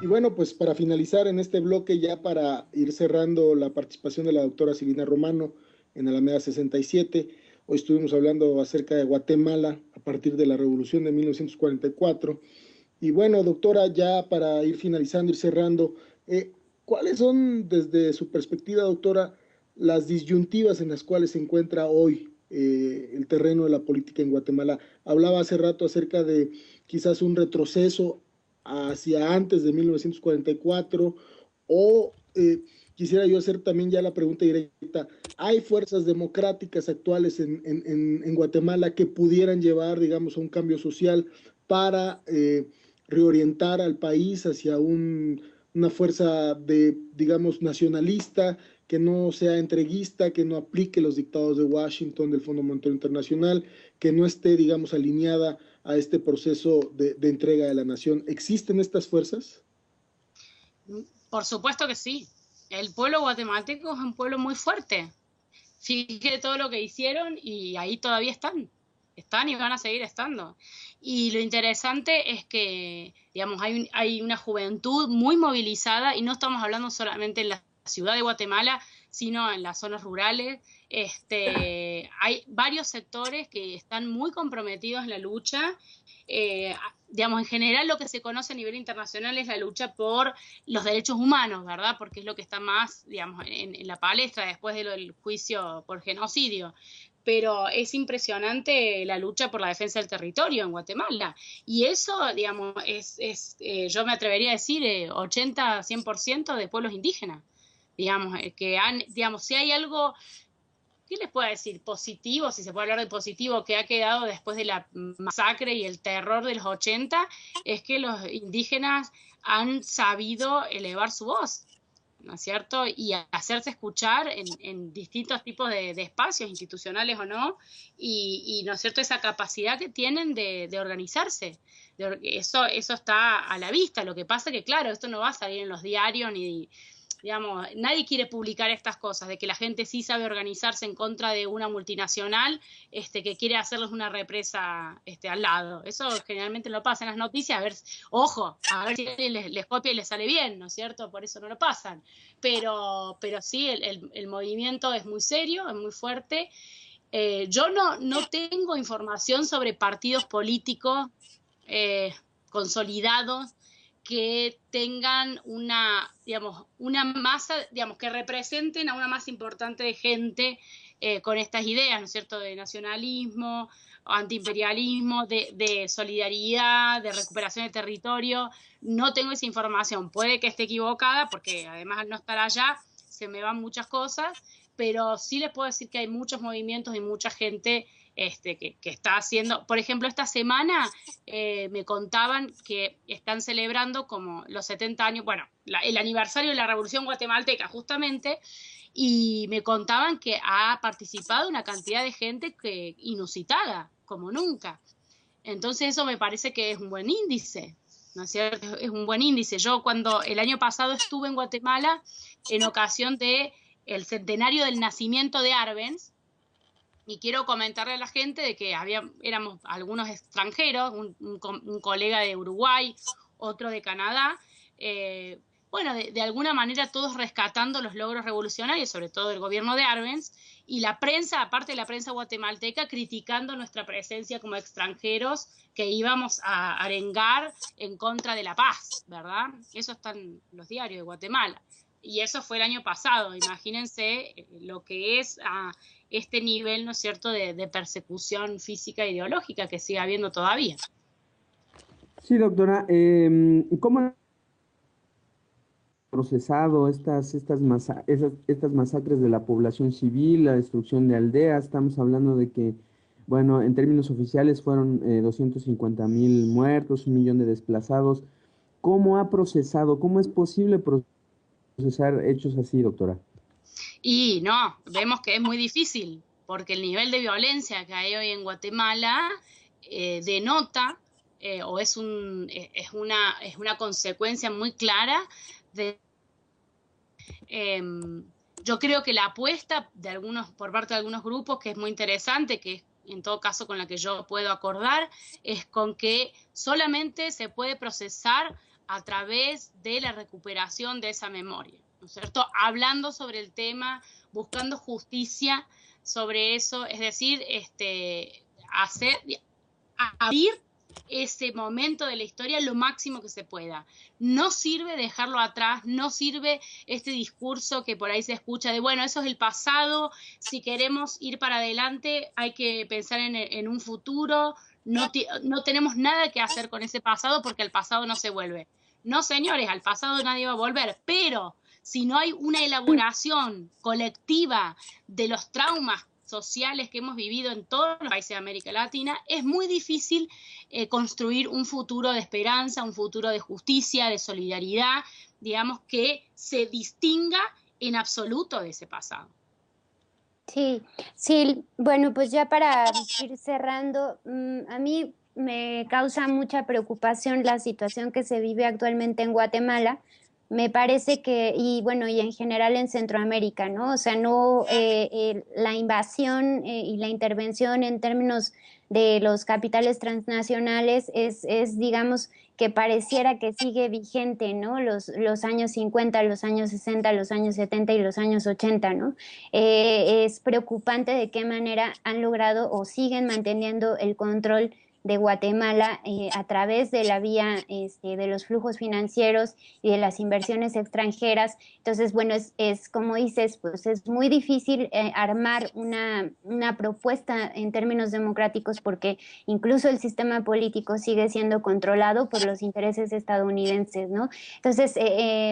Y bueno, pues para finalizar en este bloque, ya para ir cerrando la participación de la doctora Silvina Romano en Alameda 67, hoy estuvimos hablando acerca de Guatemala a partir de la Revolución de 1944. Y bueno, doctora, ya para ir finalizando, ir cerrando, ¿cuáles son, desde su perspectiva, doctora, las disyuntivas en las cuales se encuentra hoy el terreno de la política en Guatemala? Hablaba hace rato acerca de quizás un retroceso hacia antes de 1944 o quisiera yo hacer también ya la pregunta directa. ¿Hay fuerzas democráticas actuales en Guatemala que pudieran llevar, digamos, a un cambio social para reorientar al país hacia una fuerza de, digamos, nacionalista, que no sea entreguista, que no aplique los dictados de Washington, del Fondo Monetario Internacional, que no esté, digamos, alineada a este proceso de entrega de la nación? ¿Existen estas fuerzas? Por supuesto que sí. El pueblo guatemalteco es un pueblo muy fuerte. Fíjate todo lo que hicieron y ahí todavía están. Están y van a seguir estando. Y lo interesante es que, digamos, hay una juventud muy movilizada y no estamos hablando solamente en la ciudad de Guatemala, sino en las zonas rurales. Hay varios sectores que están muy comprometidos en la lucha. Digamos, en general lo que se conoce a nivel internacional es la lucha por los derechos humanos, ¿verdad? Porque es lo que está más, digamos, en la palestra después del juicio por genocidio. Pero es impresionante la lucha por la defensa del territorio en Guatemala. Y eso, digamos, yo me atrevería a decir, 80-100% de pueblos indígenas. Digamos, digamos, si hay algo, ¿qué les puedo decir? Positivo, si se puede hablar de positivo, que ha quedado después de la masacre y el terror de los 80, es que los indígenas han sabido elevar su voz, ¿no es cierto? Y hacerse escuchar en distintos tipos de espacios, institucionales o no, y ¿no es cierto?, esa capacidad que tienen de organizarse. Eso está a la vista. Lo que pasa es que, claro, esto no va a salir en los diarios ni... Digamos, nadie quiere publicar estas cosas, de que la gente sí sabe organizarse en contra de una multinacional que quiere hacerles una represa al lado. Eso generalmente no pasa en las noticias, ojo, a ver si alguien les copia y les sale bien, ¿no es cierto? Por eso no lo pasan. Pero sí, el movimiento es muy serio, es muy fuerte. Yo no tengo información sobre partidos políticos consolidados que tengan digamos, una masa, digamos, que representen a una masa importante de gente con estas ideas, ¿no es cierto?, de nacionalismo, antiimperialismo, de solidaridad, de recuperación de territorio. No tengo esa información. Puede que esté equivocada, porque además al no estar allá se me van muchas cosas, pero sí les puedo decir que hay muchos movimientos y mucha gente que está haciendo. Por ejemplo, esta semana me contaban que están celebrando como los 70 años, bueno, el aniversario de la Revolución Guatemalteca justamente, y me contaban que ha participado una cantidad de gente inusitada, como nunca. Entonces eso me parece que es un buen índice, ¿no es cierto? Es un buen índice. Yo cuando el año pasado estuve en Guatemala en ocasión del centenario del nacimiento de Arbenz, y quiero comentarle a la gente de que éramos algunos extranjeros, un colega de Uruguay, otro de Canadá, bueno, de alguna manera todos rescatando los logros revolucionarios, sobre todo del gobierno de Arbenz, y la prensa, aparte de la prensa guatemalteca, criticando nuestra presencia como extranjeros que íbamos a arengar en contra de la paz, ¿verdad? Eso está en los diarios de Guatemala. Y eso fue el año pasado. Imagínense lo que es a este nivel, ¿no es cierto?, de persecución física e ideológica que sigue habiendo todavía. Sí, doctora. ¿Cómo han procesado estas masacres de la población civil, la destrucción de aldeas? Estamos hablando de que, bueno, en términos oficiales fueron 250,000 muertos, 1 millón de desplazados. ¿Cómo ha procesado? ¿Cómo es posible procesar hechos así, doctora? Y no, vemos que es muy difícil, porque el nivel de violencia que hay hoy en Guatemala denota o es una consecuencia muy clara de... yo creo que la apuesta por parte de algunos grupos, que es muy interesante, que es en todo caso con la que yo puedo acordar, es con que solamente se puede procesar a través de la recuperación de esa memoria, ¿no es cierto? Hablando sobre el tema, buscando justicia sobre eso, es decir, abrir ese momento de la historia lo máximo que se pueda. No sirve dejarlo atrás, no sirve este discurso que por ahí se escucha de, bueno, eso es el pasado, si queremos ir para adelante hay que pensar en un futuro, no tenemos nada que hacer con ese pasado porque el pasado no se vuelve. No, señores, al pasado nadie va a volver, pero si no hay una elaboración colectiva de los traumas sociales que hemos vivido en todos los países de América Latina, es muy difícil construir un futuro de esperanza, un futuro de justicia, de solidaridad, digamos, que se distinga en absoluto de ese pasado. Sí, sí, bueno, pues ya para ir cerrando, a mí me causa mucha preocupación la situación que se vive actualmente en Guatemala. Me parece que, y bueno, y en general en Centroamérica, ¿no? O sea, no, la invasión y la intervención en términos de los capitales transnacionales digamos, que pareciera que sigue vigente, ¿no? Los años 50, los años 60, los años 70 y los años 80, ¿no? Es preocupante de qué manera han logrado o siguen manteniendo el control de Guatemala a través de la vía de los flujos financieros y de las inversiones extranjeras. Entonces, bueno, es como dices, pues es muy difícil armar una propuesta en términos democráticos porque incluso el sistema político sigue siendo controlado por los intereses estadounidenses, ¿no? Entonces,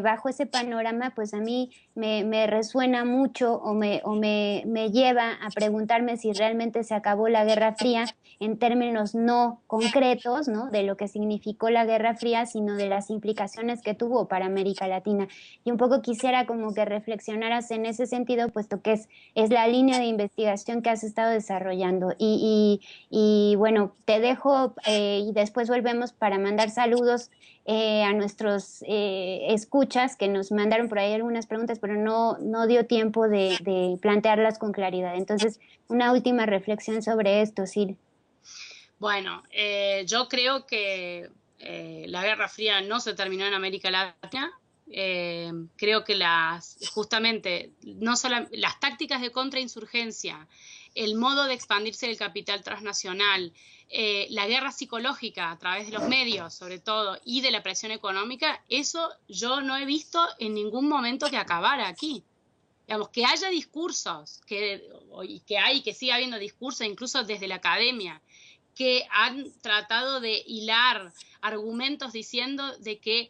bajo ese panorama, pues a mí me resuena mucho o me lleva a preguntarme si realmente se acabó la Guerra Fría en términos no concretos, ¿no? De lo que significó la Guerra Fría, sino de las implicaciones que tuvo para América Latina. Y un poco quisiera como que reflexionaras en ese sentido, puesto que es la línea de investigación que has estado desarrollando. Y bueno, te dejo y después volvemos para mandar saludos a nuestros escuchas que nos mandaron por ahí algunas preguntas, pero no dio tiempo de plantearlas con claridad. Entonces, una última reflexión sobre esto, Sil. Bueno, yo creo que la Guerra Fría no se terminó en América Latina. Creo que justamente no solo las tácticas de contrainsurgencia, el modo de expandirse del capital transnacional, la guerra psicológica a través de los medios, sobre todo, y de la presión económica, eso yo no he visto en ningún momento que acabara aquí. Digamos, que haya discursos, que siga habiendo discursos, incluso desde la academia, que han tratado de hilar argumentos diciendo de que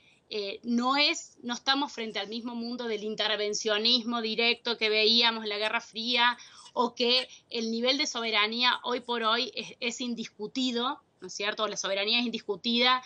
no estamos frente al mismo mundo del intervencionismo directo que veíamos en la Guerra Fría, o que el nivel de soberanía hoy por hoy es indiscutido, ¿no es cierto? La soberanía es indiscutida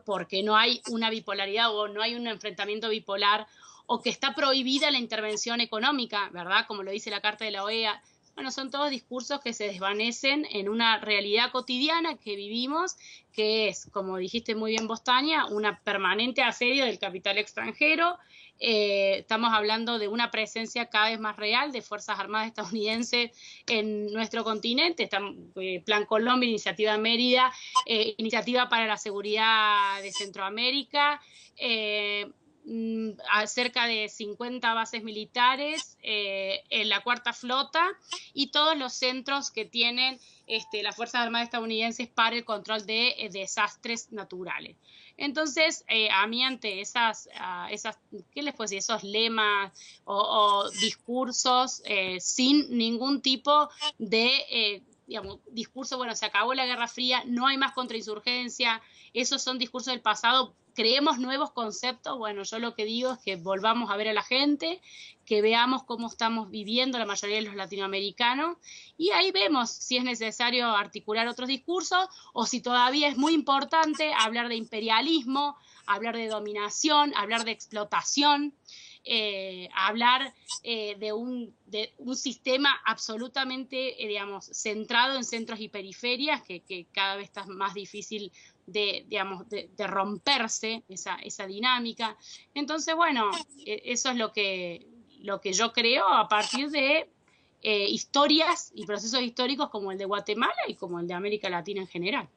porque no hay una bipolaridad o no hay un enfrentamiento bipolar, o que está prohibida la intervención económica, ¿verdad? Como lo dice la Carta de la OEA. Bueno, son todos discursos que se desvanecen en una realidad cotidiana que vivimos, que es, como dijiste muy bien vos, Tania, una permanente asedio del capital extranjero. Estamos hablando de una presencia cada vez más real de Fuerzas Armadas estadounidenses en nuestro continente. Plan Colombia, Iniciativa Mérida, Iniciativa para la Seguridad de Centroamérica, cerca de 50 bases militares en la Cuarta Flota y todos los centros que tienen las Fuerzas Armadas estadounidenses para el control de desastres naturales. Entonces, a mí ante ¿qué les puedo decir? Esos lemas o discursos sin ningún tipo de discurso, bueno, se acabó la Guerra Fría, no hay más contrainsurgencia, esos son discursos del pasado. Creemos nuevos conceptos. Bueno, yo lo que digo es que volvamos a ver a la gente, que veamos cómo estamos viviendo la mayoría de los latinoamericanos, y ahí vemos si es necesario articular otros discursos o si todavía es muy importante hablar de imperialismo, hablar de dominación, hablar de explotación, hablar de un sistema absolutamente, centrado en centros y periferias, que cada vez está más difícil de romperse esa dinámica. Entonces, bueno, eso es lo que yo creo a partir de historias y procesos históricos como el de Guatemala y como el de América Latina en general.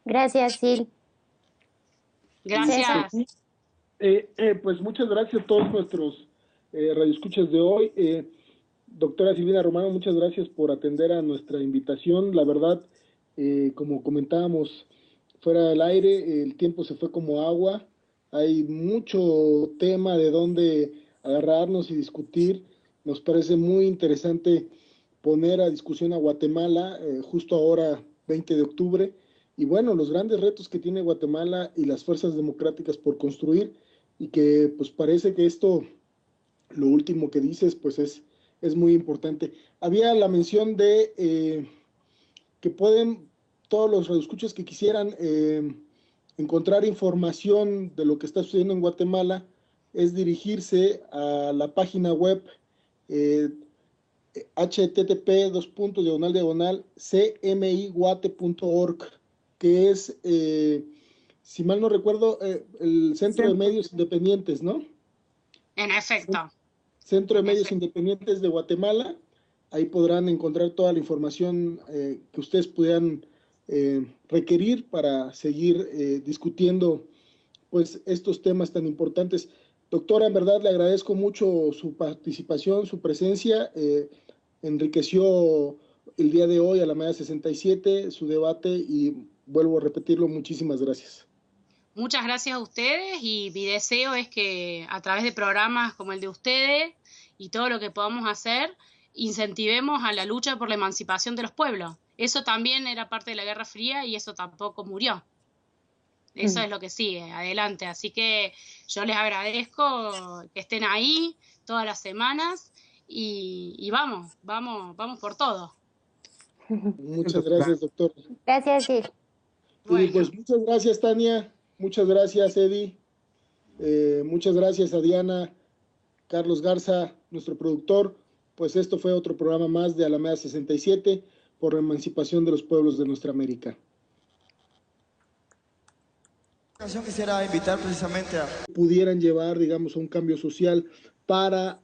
Gracias, Sil. Gracias. Pues muchas gracias a todos nuestros radioescuchas de hoy. Doctora Silvina Romano, muchas gracias por atender a nuestra invitación. La verdad, como comentábamos fuera del aire, el tiempo se fue como agua. Hay mucho tema de dónde agarrarnos y discutir. Nos parece muy interesante poner a discusión a Guatemala justo ahora, 20 de octubre. Y bueno, los grandes retos que tiene Guatemala y las fuerzas democráticas por construir, y que pues parece que esto, lo último que dices, pues es muy importante. Había la mención de que pueden todos los radioescuchas que quisieran encontrar información de lo que está sucediendo en Guatemala, es dirigirse a la página web http://cmiguate.org, que es, si mal no recuerdo, el Centro de Medios Independientes, ¿no? En efecto. Centro de Medios Independientes de Guatemala. Ahí podrán encontrar toda la información que ustedes pudieran requerir para seguir discutiendo pues estos temas tan importantes. Doctora, en verdad le agradezco mucho su participación, su presencia, enriqueció el día de hoy a la Alameda 67 su debate y vuelvo a repetirlo, muchísimas gracias. Muchas gracias a ustedes y mi deseo es que a través de programas como el de ustedes y todo lo que podamos hacer, incentivemos a la lucha por la emancipación de los pueblos. Eso también era parte de la Guerra Fría y eso tampoco murió. Eso es lo que sigue, adelante. Así que yo les agradezco que estén ahí todas las semanas y vamos por todo. Muchas gracias, doctor. Gracias, sí. Bueno. Y pues muchas gracias, Tania. Muchas gracias, Eddie. Muchas gracias a Diana, Carlos Garza, nuestro productor. Pues esto fue otro programa más de Alameda 67 por la emancipación de los pueblos de nuestra América. Quisiera invitar precisamente a... Pudieran llevar, digamos, a un cambio social para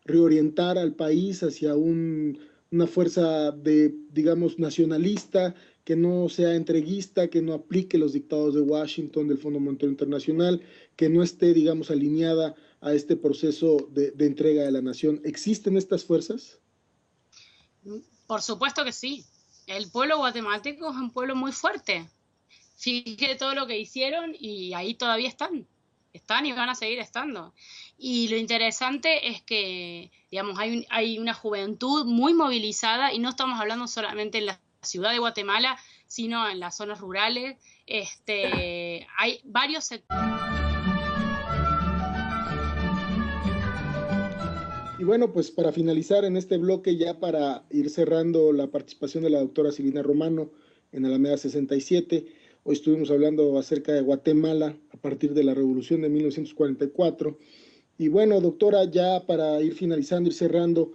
reorientar al país hacia una fuerza de, digamos, nacionalista, que no sea entreguista, que no aplique los dictados de Washington, del Fondo Monetario Internacional, que no esté, digamos, alineada a este proceso de entrega de la nación. ¿Existen estas fuerzas? Por supuesto que sí. El pueblo guatemalteco es un pueblo muy fuerte. Fíjate todo lo que hicieron y ahí todavía están y van a seguir estando. Y lo interesante es que, digamos, hay una juventud muy movilizada y no estamos hablando solamente en la ciudad de Guatemala, sino en las zonas rurales. Hay varios sectores. Y bueno, pues para finalizar en este bloque, ya para ir cerrando la participación de la doctora Silvina Romano en Alameda 67, hoy estuvimos hablando acerca de Guatemala a partir de la revolución de 1944. Y bueno, doctora, ya para ir finalizando, ir cerrando,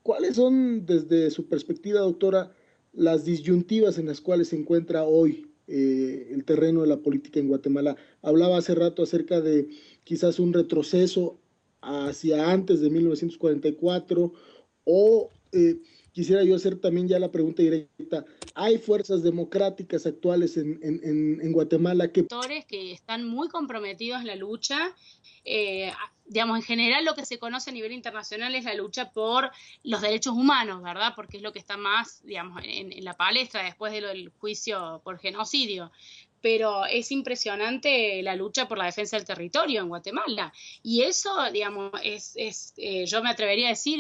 ¿cuáles son, desde su perspectiva, doctora, las disyuntivas en las cuales se encuentra hoy el terreno de la política en Guatemala? Hablaba hace rato acerca de quizás un retroceso hacia antes de 1944, o quisiera yo hacer también ya la pregunta directa, ¿hay fuerzas democráticas actuales en Guatemala que están muy comprometidos en la lucha? Digamos, en general lo que se conoce a nivel internacional es la lucha por los derechos humanos, ¿verdad? Porque es lo que está más, digamos, en la palestra después de lo del juicio por genocidio. Pero es impresionante la lucha por la defensa del territorio en Guatemala. Y eso, digamos, yo me atrevería a decir,